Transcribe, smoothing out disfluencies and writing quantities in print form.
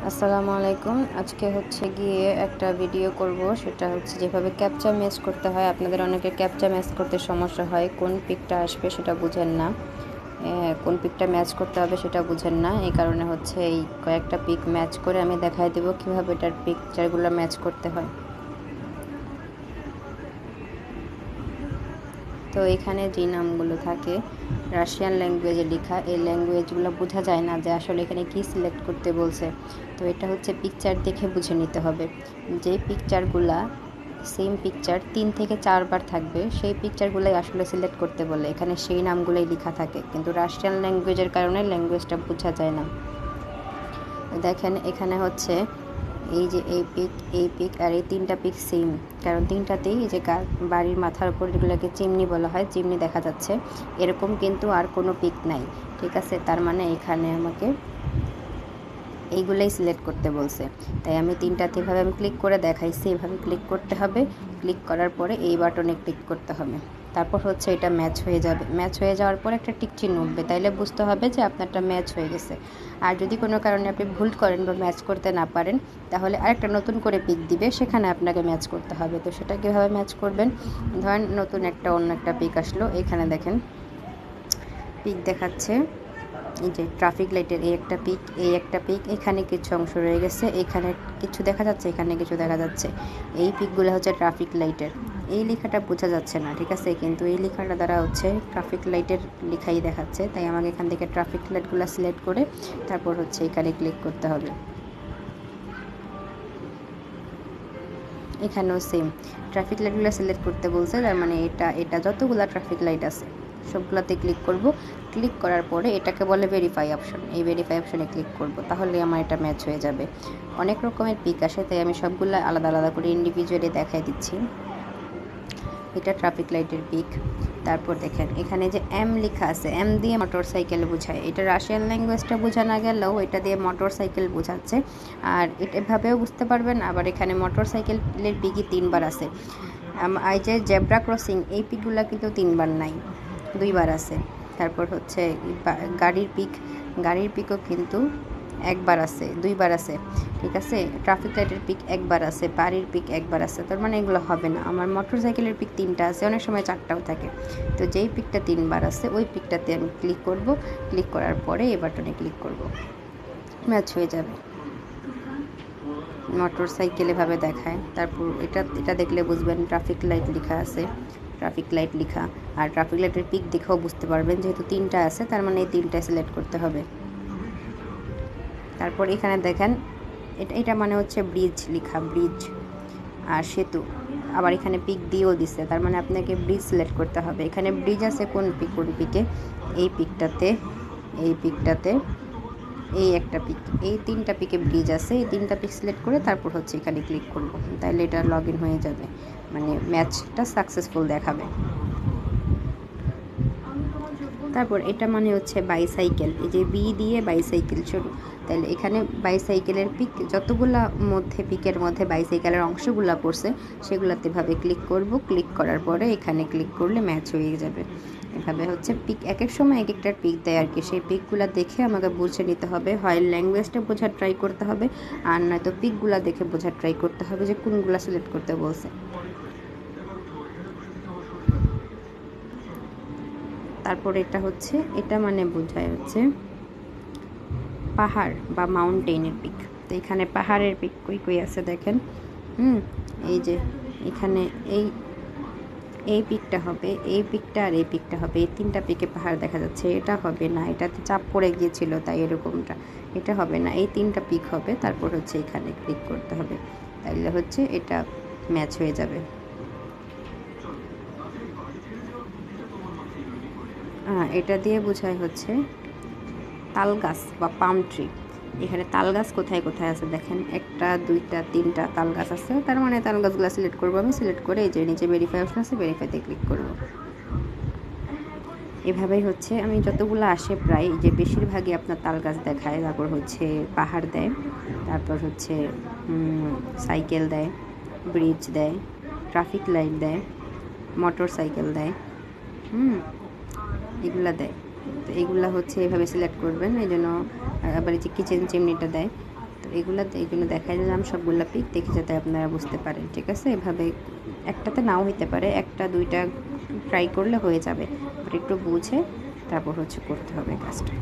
আসসালামু আলাইকুম। আজকে হচ্ছে গিয়ে একটা ভিডিও করব, সেটা হচ্ছে যেভাবে ক্যাপচা ম্যাচ করতে হয়। আপনাদের অনেকের ক্যাপচা ম্যাচ করতে সমস্যা হয়, কোন পিকটা আসবে সেটা বুঝেন না, কোন পিকটা ম্যাচ করতে হবে সেটা বুঝেন না। এই কারণে হচ্ছে এই কয়েকটা পিক ম্যাচ করে আমি দেখাই দেবো কীভাবে এটার পিকচারগুলো ম্যাচ করতে হয়। তো এখানে যে নামগুলো থাকে রাশিয়ান ল্যাঙ্গুয়েজে লেখা, এই ল্যাঙ্গুয়েজগুলো বোঝা যায় না যে আসলে এখানে কি সিলেক্ট করতে বলছে। তো এটা হচ্ছে পিকচার দেখে বুঝে নিতে হবে। যে পিকচারগুলা সেম পিকচার 3 থেকে 4 বার থাকবে, সেই পিকচারগুলোই আসলে সিলেক্ট করতে বলে। এখানে সেই নামগুলোই লেখা থাকে, কিন্তু রাশিয়ান ল্যাঙ্গুয়েজের কারণে ল্যাঙ্গুয়েজটা বোঝা যায় না। দেখেন এখানে হচ্ছে এই যে এই পিক আর এই 3টা পিক সেম, কারণ 3টাতেই এই যে বাড়ির মাথার উপর এগুলোকে চিমনি বলা হয়, চিমনি দেখা যাচ্ছে। এরকম কিন্তু আর কোনো পিক নাই, ঠিক আছে? তার মানে এখানে আমাকে এইগুলোই সিলেক্ট করতে বলছে। তাই আমি 3টাতে এভাবে আমি ক্লিক করে দেখাইছি, এভাবে ক্লিক করতে হবে। ক্লিক করার পরে এই বাটনে ক্লিক করতে হবে, তারপর হচ্ছে এটা ম্যাচ হয়ে যাবে। ম্যাচ হয়ে যাওয়ার পর একটা টিক চিহ্ন উঠবে, তাইলে বুঝতে হবে যে আপনারটা ম্যাচ হয়ে গেছে। আর যদি কোনো কারণে আপনি ভুল করেন বা ম্যাচ করতে না পারেন, তাহলে আরেকটা নতুন করে পিক দিবে, সেখানে আপনাকে ম্যাচ করতে হবে। তো সেটা কীভাবে ম্যাচ করবেন? ধরেন নতুন অন্য একটা পিক আসলো, এখানে দেখেন পিক দেখাচ্ছে এই যে ট্রাফিক লাইটের এই একটা পিক, এখানে কিছু অংশ রয়ে গেছে, এখানে কিছু দেখা যাচ্ছে, এখানে কিছু দেখা যাচ্ছে। এই পিকগুলো হচ্ছে ট্রাফিক লাইটের। এই লেখাটা বোঝা যাচ্ছে না, ঠিক আছে, কিন্তু এই লেখাটা দ্বারা হচ্ছে ট্রাফিক লাইটের লেখাই দেখাচ্ছে। তাই আমাকে এখান থেকে ট্রাফিক লাইটগুলো সিলেক্ট করে তারপর হচ্ছে এখানে ক্লিক করতে হবে। এখানেও সেম ট্রাফিক লাইটগুলো সিলেক্ট করতে বলছে, তার মানে এটা যতগুলো ট্রাফিক লাইট আছে সবগুলোতে ক্লিক করব। ক্লিক করার পরে এটাকে বলে ভেরিফাই অপশন, এই ভেরিফাই অপশনে ক্লিক করব, তাহলে আমার এটা ম্যাচ হয়ে যাবে। অনেক রকমের পিক আসে, তাই আমি সবগুলো আলাদা আলাদা করে ইন্ডিভিজুয়ালি দেখাই দিচ্ছি। এটা ট্রাফিক লাইটের পিক। তারপর দেখেন এখানে যে এম লেখা আছে, এম দিয়ে মোটর সাইকেল বোঝায়। এটা রাশিয়ান ল্যাঙ্গুয়েজটা বোঝা না গেলেও এটা দিয়ে মোটর সাইকেল বোঝাচ্ছে। আর এটা এভাবেও বুঝতে পারবেন। আবার এখানে মোটর সাইকেলের পিকই 3বার আছে। এই যে জেব্রা ক্রসিং, এই পিকগুলো কিন্তু 3বার নাই, 2বার আছে। তারপর হচ্ছে গাড়ির পিকও কিন্তু 1বার আছে, 2বার আছে, ঠিক আছে। ট্রাফিক লাইটের পিক 1বার আছে, বাড়ির পিক 1বার আছে। তার মানে এগুলো হবে না। আমার মোটর সাইকেলের পিক 3টা আছে, অনেক সময় 4টাও থাকে। তো যেই পিকটা 3বার আছে ওই পিকটাতে আমি ক্লিক করব। ক্লিক করার পরে এই বাটনে ক্লিক করব, ম্যাচ হয়ে যাবে। মোটর সাইকেল এভাবে দেখায়। তারপর এটা দেখলে বুঝবেন ট্রাফিক লাইট লেখা আছে, ট্রাফিক লাইট লেখা। আর ট্রাফিক লাইটের পিক দেখেও বুঝতে পারবেন, যেহেতু 3টা আছে তার মানে এই 3টায় সিলেক্ট করতে হবে। তারপর এখানে দেখেন এটা মানে হচ্ছে ব্রিজ লেখা, ব্রিজ আর সেতু। আবার এখানে পিক দিয়েও দিচ্ছে, তার মানে আপনাকে ব্রিজ সিলেক্ট করতে হবে। এখানে ব্রিজ আছে কোন পিকে? এই পিকটাতে, এই একটা পিক, এই 3টা পিকে ব্রিজ আছে। এই 3টা পিক সিলেক্ট করে তারপর হচ্ছে এখানে ক্লিক করব, তাহলে এটা লগ ইন হয়ে যাবে, মানে ম্যাচটা সাকসেসফুল দেখাবে। তারপর এটা মানে হচ্ছে বাইসাইকেল, এই যে বি দিয়ে বাইসাইকেল শুরু। তাহলে এখানে বাইসাইকেলের পিক যতগুলা পিকের মধ্যে বাইসাইকেলের অংশগুলো পড়ছে সেগুলোতে ভাবে ক্লিক করব। ক্লিক করার পরে এখানে ক্লিক করলে ম্যাচ হয়ে যাবে। এভাবে হচ্ছে পিক এক এক সময় এক একটার পিক দেয় আর কি। সেই পিকগুলো দেখে আমাকে বুঝে নিতে হবে, হয় ল্যাঙ্গুয়েজটা বোঝার ট্রাই করতে হবে, আর নয়তো পিকগুলো দেখে বোঝার ট্রাই করতে হবে যে কোনগুলো সিলেক্ট করতে বলছে। তারপর এটা মানে বোঝায় হচ্ছে পাহাড় বা মাউন্টেনের পিক। তো এখানে পাহাড়ের পিক কই আছে দেখেন। এই যে এখানে এই পিকটা হবে, এই পিকটা আর এই পিকটা হবে। এই 3টা পিকে পাহাড় দেখা যাচ্ছে। এটা হবে না, এটাতে চাপ পড়ে গিয়েছিল তাই এরকমটা। এটা হবে না, এই 3টা পিক হবে। তারপর হচ্ছে এখানে ক্লিক করতে হবে, তাইলে হচ্ছে এটা ম্যাচ হয়ে যাবে। এটা দিয়ে বোঝায় হচ্ছে তাল গাছ বা পাম ট্রি। এখানে তাল গাছ কোথায় কোথায় আছে দেখেন, 1টা 2টা 3টা তাল গাছ আছে। তার মানে তাল গাছগুলো সিলেক্ট করবো আমি। সিলেক্ট করে এই যে নিচে ভেরিফাই অপশন আছে, ভেরিফাইতে ক্লিক করব। এভাবেই হচ্ছে আমি যতগুলো আসে প্রায় যে বেশিরভাগই আপনার তাল গাছ দেখায়। তারপর হচ্ছে পাহাড় দেয়, তারপর হচ্ছে সাইকেল দেয়, ব্রিজ দেয়, ট্রাফিক লাইট দেয়, মোটর সাইকেল দেয়, এগুলা দেয়। তো এগুলা হচ্ছে এভাবে সিলেক্ট করবেন। এই জন্য আবার এই যে কিচেন চিমনিটা দেয়। তো তো এইগুলো দেখাই দিলাম সবগুলো পিক, দেখে যাতে আপনারা বুঝতে পারেন। ঠিক আছে, এভাবে একটাতে নাও হইতে পারে, একটা দুইটা ট্রাই করলে হয়ে যাবে, বাট একটু বুঝে তারপর করতে হবে কাজটা।